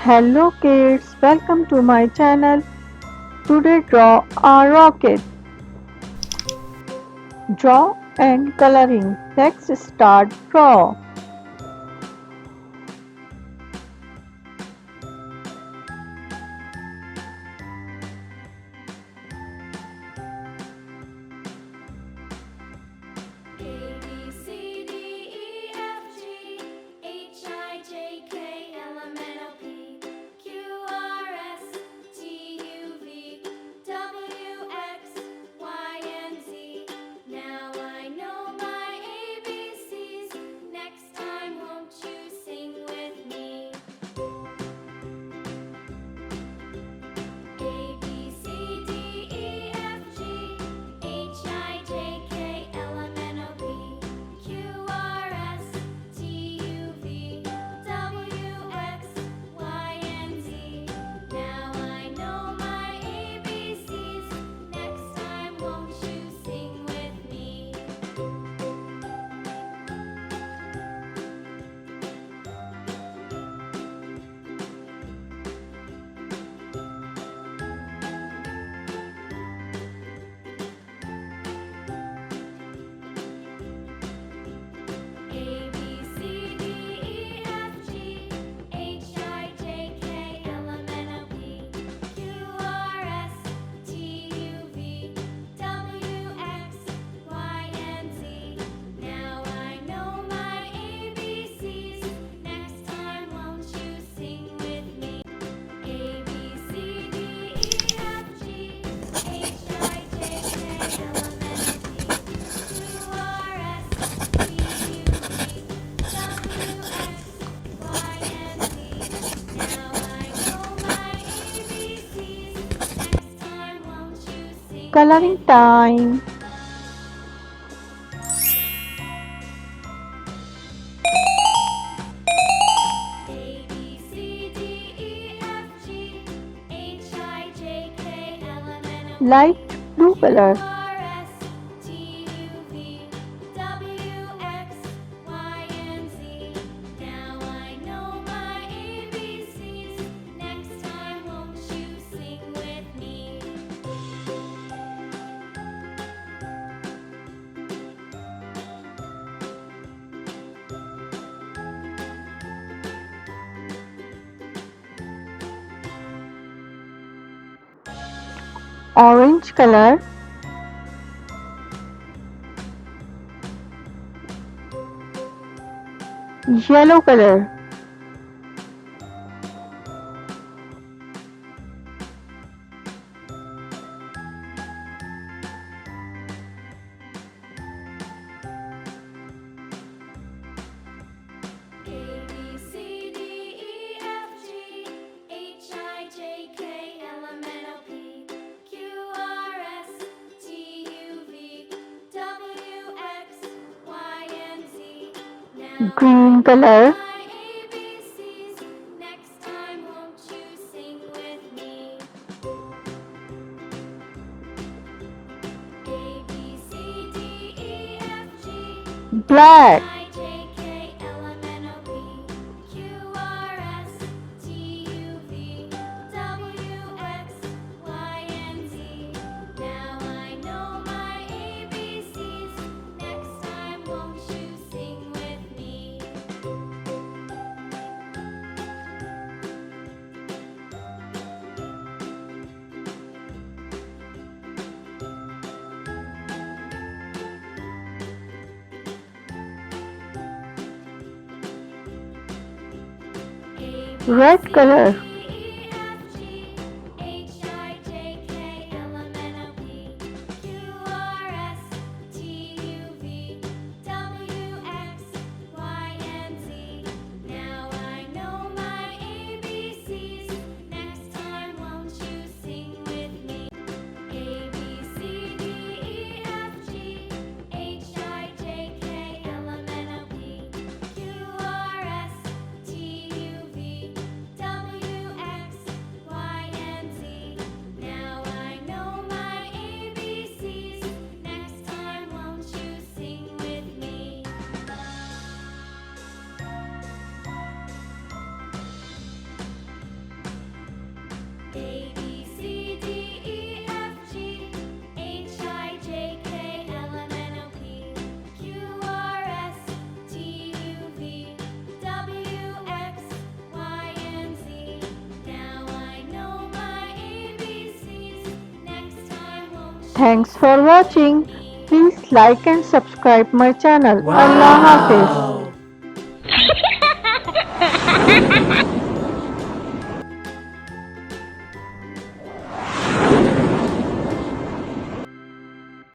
Hello kids, welcome to my channel. Today draw a rocket. Draw and coloring. Let's start draw. A B C D E F G H I J K L M N O P Q R S T U V W X Y and Z. Now I know my ABCs. Next time, won't you sing with me? A B C D E F G H I J K L M N O P Q R S T U V W X Y and Z. Now I know my ABCs. Next time, won't you sing with me? A B C D E F G H I J K L M N O P Q R S T U V W X Y and Z. Now I know my ABCs. Next time, won't you sing with me? A B C D E F G H I J K L M N O P Q R S T U V W X Y and Z. Now I know my ABCs. Next time, won't you sing Coloring with me? time. A B C D E F G H I J K L M N O Light P blue Q color. R S T U V W X Y and Z. Now I know my ABCs. Next time, won't you sing with me? Orange color. Yellow color. A B C D E F G H I J K L M N O P Q R S T U V W X Y and Z. Now I Green know color. my ABCs. Next time, won't you sing with me? A B C D E F G H Black. I J K L M N O P Q R S T U V W X Y and Z. Now I know my ABCs. Next time, won't you sing with me? A B Red C color. D E F G H I J K L M N O P Q R S T U V W X Y and Z. Now I know my ABCs. Next time, won't you sing with me? A B C D E F G H I J K L M N O P Q R S T U V W Thanks for watching. Please like and subscribe my channel. Allah Hafiz. Wow!